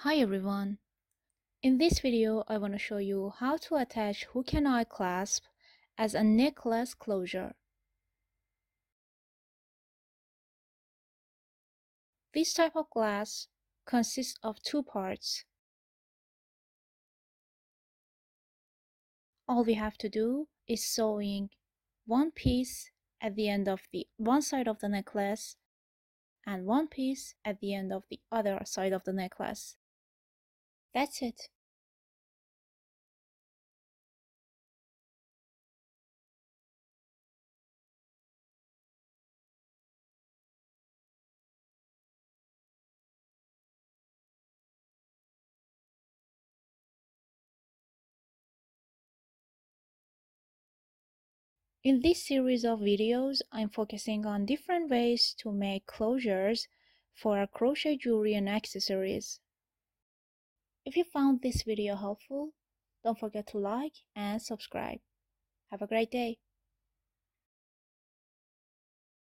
Hi everyone! In this video I want to show you how to attach hook and eye clasp as a necklace closure. This type of clasp consists of two parts. All we have to do is sewing one piece at the end of the one side of the necklace and one piece at the end of the other side of the necklace. That's it. In this series of videos, I'm focusing on different ways to make closures for our crochet jewelry and accessories. If you found this video helpful, don't forget to like and subscribe. Have a great day.